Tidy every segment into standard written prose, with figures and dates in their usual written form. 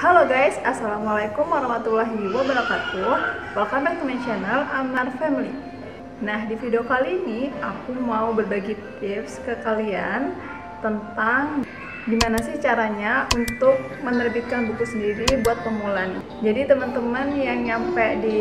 Halo guys, assalamualaikum warahmatullahi wabarakatuh. Welcome back to my channel Amar Family. Nah, di video kali ini aku mau berbagi tips ke kalian tentang gimana sih caranya untuk menerbitkan buku sendiri buat pemula nih. Jadi teman-teman yang nyampe di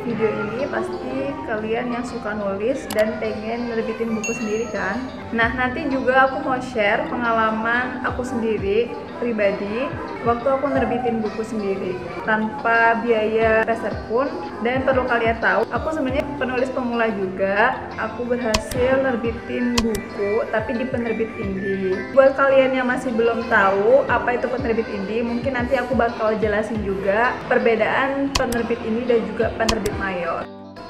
video ini pasti kalian yang suka nulis dan pengen nerbitin buku sendiri kan. Nah, nanti juga aku mau share pengalaman aku sendiri pribadi waktu aku nerbitin buku sendiri tanpa biaya peser pun. Dan perlu kalian tahu, aku sebenarnya penulis pemula juga. Aku berhasil nerbitin buku tapi di penerbit indie. Buat kalian yang masih belum tahu apa itu penerbit indie, mungkin nanti aku bakal jelasin juga perbedaan penerbit indie dan juga penerbit mayor.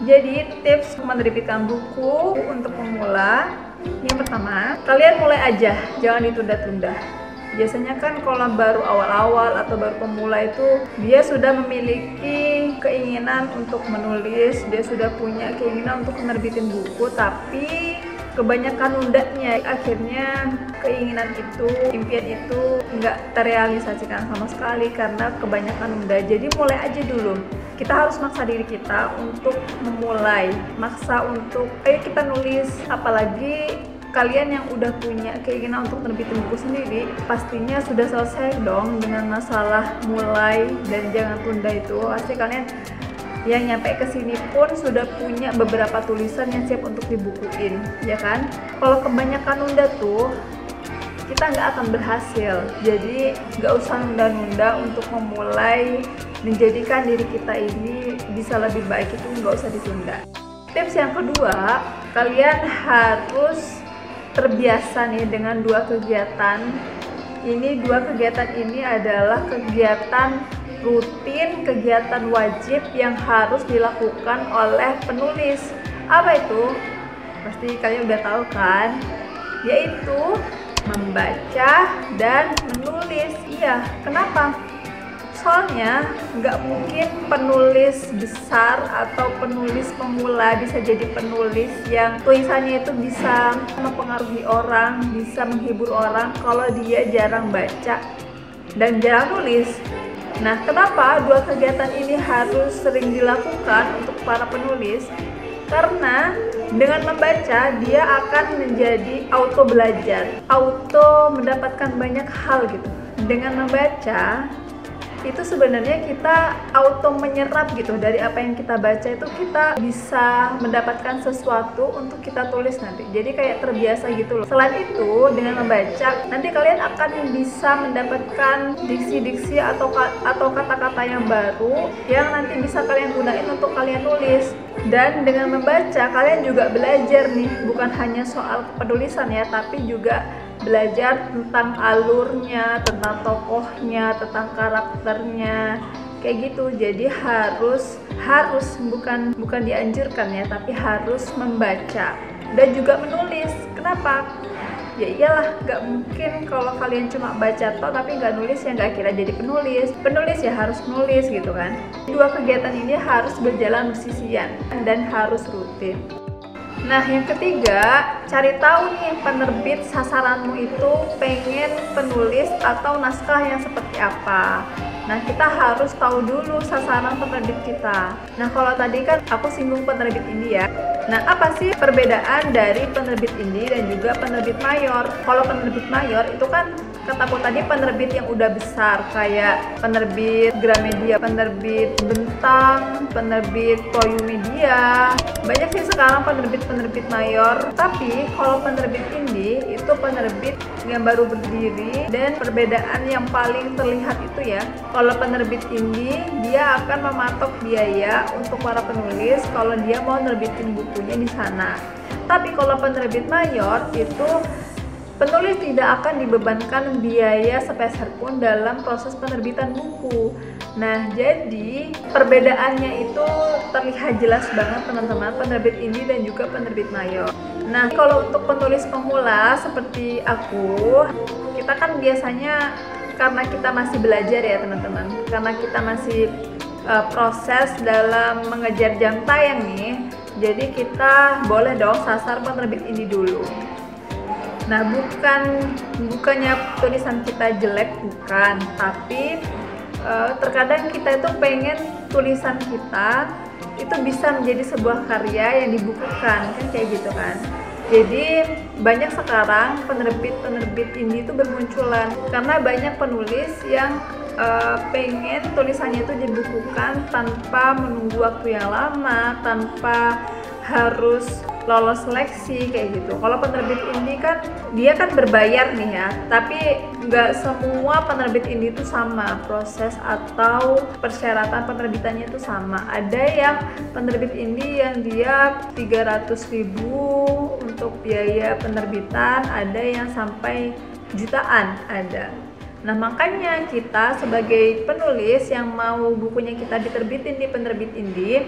Jadi tips menerbitkan buku untuk pemula, yang pertama, kalian mulai aja, jangan ditunda-tunda. Biasanya kan kalau baru awal-awal atau baru pemula itu dia sudah memiliki keinginan untuk menulis, dia sudah punya keinginan untuk menerbitin buku, tapi kebanyakan nundanya, akhirnya keinginan itu, impian itu nggak terrealisasikan sama sekali karena kebanyakan nunda. Jadi mulai aja dulu. Kita harus maksa diri kita untuk memulai, maksa untuk ayo kita nulis. Apalagi kalian yang udah punya keinginan untuk nerbitin buku sendiri, pastinya sudah selesai dong dengan masalah mulai dan jangan tunda itu. Pasti kalian yang nyampe ke sini pun sudah punya beberapa tulisan yang siap untuk dibukuin, ya kan? Kalau kebanyakan nunda tuh, kita nggak akan berhasil. Jadi nggak usah nunda-nunda untuk memulai menjadikan diri kita ini bisa lebih baik, itu nggak usah ditunda. Tips yang kedua, kalian harus terbiasa nih dengan dua kegiatan. Dua kegiatan ini adalah kegiatan rutin, kegiatan wajib yang harus dilakukan oleh penulis. Apa itu? Pasti kalian udah tahu kan? Yaitu membaca dan menulis. Iya, kenapa? Soalnya nggak mungkin penulis besar atau penulis pemula bisa jadi penulis yang tulisannya itu bisa mempengaruhi orang, bisa menghibur orang kalau dia jarang baca dan jarang nulis. Nah, kenapa dua kegiatan ini harus sering dilakukan untuk para penulis? Karena dengan membaca dia akan menjadi auto belajar, auto mendapatkan banyak hal gitu. Dengan membaca itu sebenarnya kita auto menyerap gitu dari apa yang kita baca, itu kita bisa mendapatkan sesuatu untuk kita tulis nanti. Jadi kayak terbiasa gitu loh. Selain itu, dengan membaca nanti kalian akan bisa mendapatkan diksi-diksi atau kata-kata yang baru yang nanti bisa kalian gunain untuk kalian tulis. Dan dengan membaca kalian juga belajar nih, bukan hanya soal penulisan ya, tapi juga belajar tentang alurnya, tentang tokohnya, tentang karakternya, kayak gitu. Jadi harus bukan dianjurkan ya, tapi harus membaca dan juga menulis. Kenapa? Ya iyalah, nggak mungkin kalau kalian cuma baca toh tapi nggak nulis, ya nggak kira jadi penulis. Penulis ya harus nulis gitu kan. Dua kegiatan ini harus berjalan bersisian dan harus rutin. Nah, yang ketiga, cari tahu nih penerbit sasaranmu itu pengen penulis atau naskah yang seperti apa. Nah, kita harus tahu dulu sasaran penerbit kita. Nah, kalau tadi kan aku singgung penerbit indie ya. Nah, apa sih perbedaan dari penerbit indie dan juga penerbit mayor? Kalau penerbit mayor itu kan kataku tadi penerbit yang udah besar, kayak penerbit Gramedia, penerbit Bentang, penerbit Toyu Media. Banyak sih sekarang penerbit mayor. Tapi kalau penerbit indie itu penerbit yang baru berdiri, dan perbedaan yang paling terlihat itu ya, kalau penerbit indie dia akan mematok biaya untuk para penulis kalau dia mau nerbitin bukunya di sana. Tapi kalau penerbit mayor itu penulis tidak akan dibebankan biaya sepeser pun dalam proses penerbitan buku. Nah, jadi perbedaannya itu terlihat jelas banget teman-teman, penerbit indie dan juga penerbit mayor. Nah, kalau untuk penulis pemula seperti aku, kita kan biasanya karena kita masih belajar ya teman-teman, karena kita masih proses dalam mengejar jam tayang nih, jadi kita boleh dong sasar penerbit indie dulu. Nah, bukannya tulisan kita jelek, bukan, tapi terkadang kita itu pengen tulisan kita itu bisa menjadi sebuah karya yang dibukukan, kan kayak gitu kan. Jadi banyak sekarang penerbit indie itu bermunculan karena banyak penulis yang pengen tulisannya itu dibukukan tanpa menunggu waktu yang lama, tanpa harus lolos seleksi kayak gitu. Kalau penerbit indie kan dia kan berbayar nih ya, tapi nggak semua penerbit indie itu sama proses atau persyaratan penerbitannya itu sama. Ada yang penerbit indie yang dia 300.000 untuk biaya penerbitan, ada yang sampai jutaan ada. Nah, makanya kita sebagai penulis yang mau bukunya kita diterbitin di penerbit indie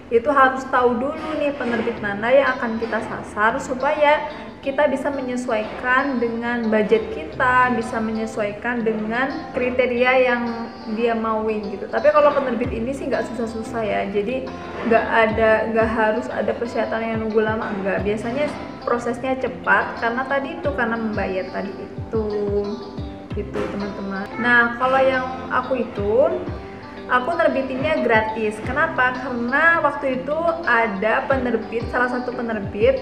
itu harus tahu dulu nih penerbit mana yang akan kita sasar supaya kita bisa menyesuaikan dengan budget kita, bisa menyesuaikan dengan kriteria yang dia mauin gitu. Tapi kalau penerbit ini sih nggak susah-susah ya, jadi nggak harus ada persyaratan yang nunggu lama, enggak. Biasanya prosesnya cepat karena tadi itu karena membayar tadi itu gitu teman-teman. Nah, kalau yang aku nerbitinnya gratis. Kenapa? Karena waktu itu ada penerbit, salah satu penerbit,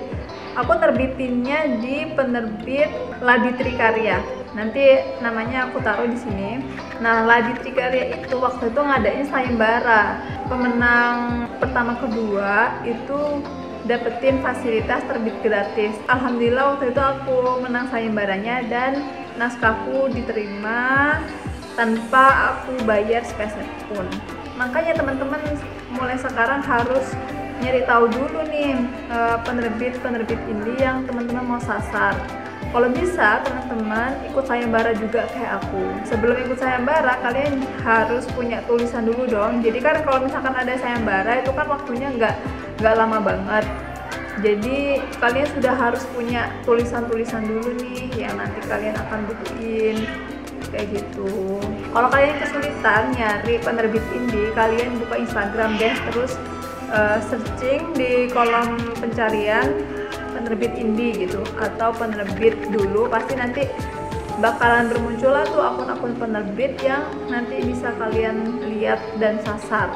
aku nerbitinnya di penerbit Laditri Karya. Nanti namanya aku taruh di sini. Nah, Laditri Karya itu waktu itu ngadain sayembara. Pemenang pertama kedua itu dapetin fasilitas terbit gratis. Alhamdulillah waktu itu aku menang sayembaranya dan naskahku diterima tanpa aku bayar sepeser pun. Makanya teman-teman mulai sekarang harus nyari tahu dulu nih penerbit indie yang teman-teman mau sasar. Kalau bisa teman-teman ikut sayembara juga kayak aku. Sebelum ikut sayembara kalian harus punya tulisan dulu dong. Jadi kan kalau misalkan ada sayembara itu kan waktunya nggak lama banget. Jadi kalian sudah harus punya tulisan-tulisan dulu nih yang nanti kalian akan bukuin kayak gitu. Kalau kalian kesulitan nyari penerbit indie, kalian buka Instagram deh, terus searching di kolom pencarian penerbit indie gitu atau penerbit dulu, pasti nanti bakalan bermunculan tuh akun-akun penerbit yang nanti bisa kalian lihat dan sasar.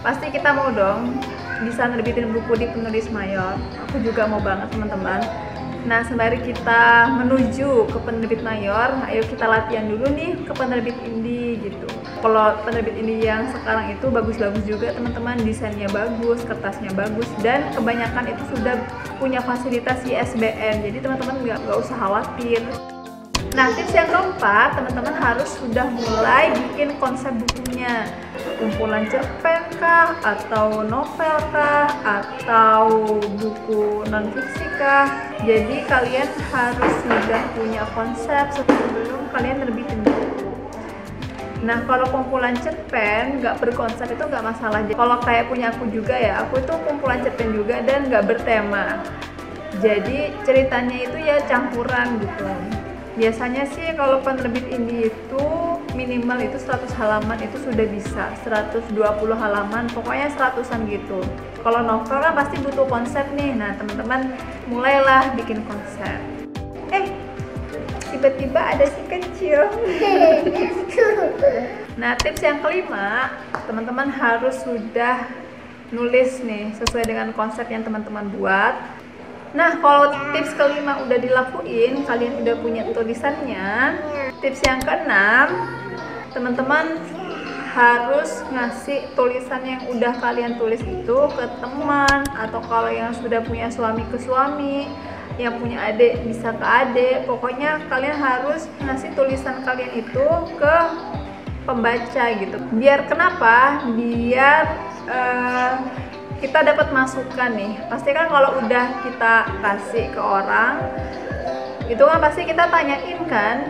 Pasti kita mau dong bisa nerbitin buku di penulis mayor. Aku juga mau banget teman-teman. Nah, sembari kita menuju ke penerbit mayor, ayo kita latihan dulu nih ke penerbit indie gitu. Kalau penerbit indie yang sekarang itu bagus-bagus juga teman-teman, desainnya bagus, kertasnya bagus, dan kebanyakan itu sudah punya fasilitas ISBN, jadi teman-teman nggak usah khawatir. Nah, tips yang keempat, teman-teman harus sudah mulai bikin konsep bukunya. Kumpulan cerpen kah, atau novel kah, atau buku non-fiksi kah. Jadi kalian harus sudah punya konsep sebelum kalian terbitin buku. Nah, kalau kumpulan cerpen nggak berkonsep itu nggak masalah. Kalau kayak punya aku juga ya, aku itu kumpulan cerpen juga dan nggak bertema. Jadi ceritanya itu ya campuran gitu. Biasanya sih kalau penerbit indie itu minimal itu 100 halaman itu sudah bisa, 120 halaman, pokoknya 100-an gitu. Kalau novel kan pasti butuh konsep nih. Nah, teman-teman mulailah bikin konsep. Tiba-tiba ada si kecil. Nah, tips yang kelima, teman-teman harus sudah nulis nih sesuai dengan konsep yang teman-teman buat. Nah, kalau tips kelima udah dilakuin, kalian udah punya tulisannya. Tips yang keenam, teman-teman harus ngasih tulisan yang udah kalian tulis itu ke teman, atau kalau yang sudah punya suami ke suami, yang punya adik bisa ke adik. Pokoknya kalian harus ngasih tulisan kalian itu ke pembaca gitu. Biar kenapa? Biar kita dapat masukan nih. Pasti kan kalau udah kita kasih ke orang, itu kan pasti kita tanyain kan,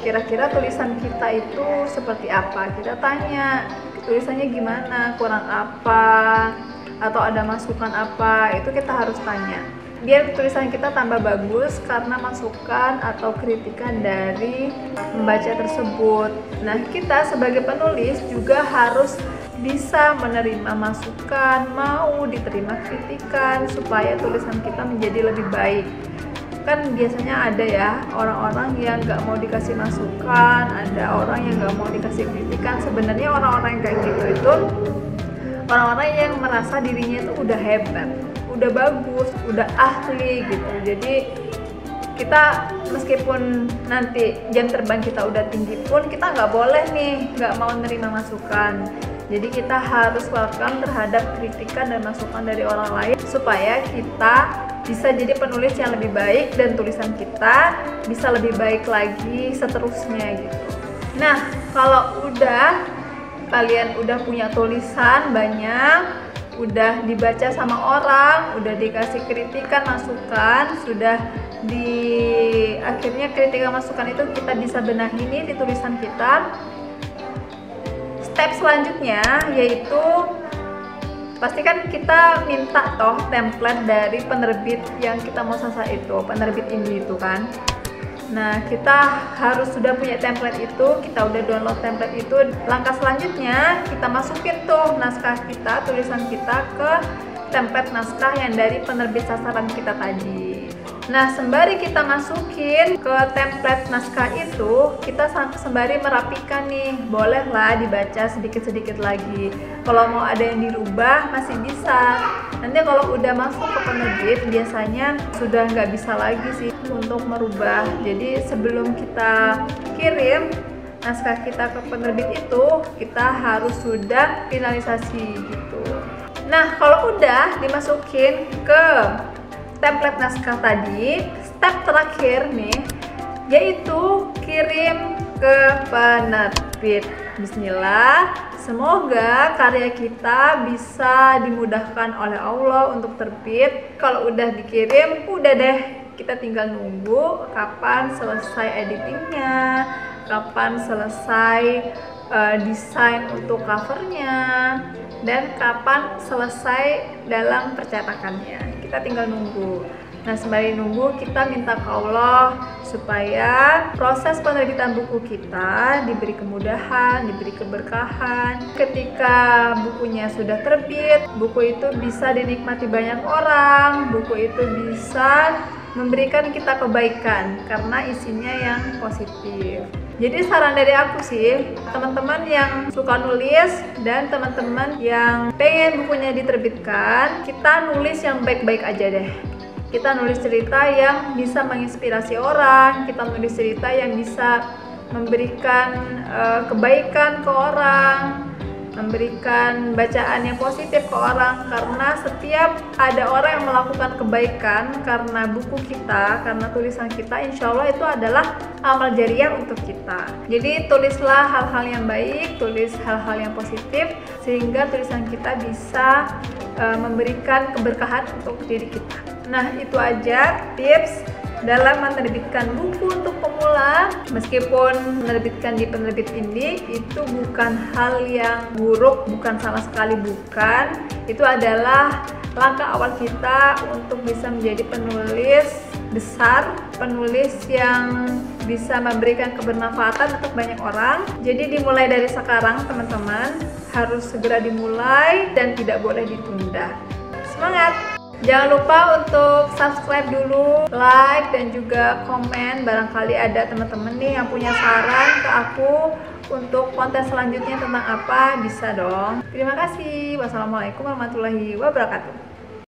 kira-kira tulisan kita itu seperti apa. Kita tanya, tulisannya gimana, kurang apa, atau ada masukan apa, itu kita harus tanya. Biar tulisan kita tambah bagus karena masukan atau kritikan dari pembaca tersebut. Nah, kita sebagai penulis juga harus bisa menerima masukan, mau diterima kritikan supaya tulisan kita menjadi lebih baik. kan biasanya ada ya orang-orang yang nggak mau dikasih masukan, ada orang yang nggak mau dikasih kritikan. Sebenarnya orang-orang yang kayak gitu itu orang-orang yang merasa dirinya itu udah hebat, udah bagus, udah ahli gitu. Jadi kita meskipun nanti jam terbang kita udah tinggi pun kita nggak boleh nih nggak mau nerima masukan. Jadi kita harus welcome terhadap kritikan dan masukan dari orang lain supaya kita bisa jadi penulis yang lebih baik dan tulisan kita bisa lebih baik lagi seterusnya gitu. Nah, kalau kalian udah punya tulisan banyak, udah dibaca sama orang, udah dikasih kritikan masukan, akhirnya kritikan masukan itu kita bisa benahi nih di tulisan kita. Step selanjutnya yaitu pastikan kita minta toh template dari penerbit yang kita mau sasar itu, penerbit indie itu kan. Nah, kita harus sudah punya template itu, kita udah download template itu. Langkah selanjutnya kita masukin tuh naskah kita, tulisan kita ke template naskah yang dari penerbit sasaran kita tadi. Nah, sembari kita masukin ke template naskah itu, kita sembari merapikan nih, bolehlah dibaca sedikit-sedikit lagi. Kalau mau ada yang dirubah masih bisa. Nanti kalau udah masuk ke penerbit biasanya sudah nggak bisa lagi sih untuk merubah. Jadi sebelum kita kirim naskah kita ke penerbit itu, kita harus sudah finalisasi gitu. Nah, kalau udah dimasukin ke template naskah tadi, step terakhir nih yaitu kirim ke penerbit. Bismillah, semoga karya kita bisa dimudahkan oleh Allah untuk terbit. Kalau udah dikirim, udah deh, kita tinggal nunggu kapan selesai editingnya, kapan selesai desain untuk covernya, dan kapan selesai dalam percetakannya. Kita tinggal nunggu. Nah, sembari nunggu kita minta ke Allah supaya proses penerbitan buku kita diberi kemudahan, diberi keberkahan. Ketika bukunya sudah terbit, buku itu bisa dinikmati banyak orang, buku itu bisa memberikan kita kebaikan karena isinya yang positif. Jadi saran dari aku sih, teman-teman yang suka nulis dan teman-teman yang pengen bukunya diterbitkan, kita nulis yang baik-baik aja deh. Kita nulis cerita yang bisa menginspirasi orang, kita nulis cerita yang bisa memberikan kebaikan ke orang, memberikan bacaan yang positif ke orang. Karena setiap ada orang yang melakukan kebaikan karena buku kita, karena tulisan kita, insya Allah itu adalah amal jariah untuk kita. Jadi tulislah hal-hal yang baik, tulis hal-hal yang positif, sehingga tulisan kita bisa memberikan keberkahan untuk diri kita. Nah, itu aja tips dalam menerbitkan buku untuk pemula. Meskipun menerbitkan di penerbit indie itu bukan hal yang buruk, bukan sama sekali bukan. Itu adalah langkah awal kita untuk bisa menjadi penulis besar, penulis yang bisa memberikan kebermanfaatan untuk banyak orang. Jadi dimulai dari sekarang teman-teman, harus segera dimulai dan tidak boleh ditunda. Semangat! Jangan lupa untuk subscribe dulu, like, dan juga komen. Barangkali ada teman-teman nih yang punya saran ke aku untuk konten selanjutnya tentang apa, bisa dong. Terima kasih. Wassalamualaikum warahmatullahi wabarakatuh.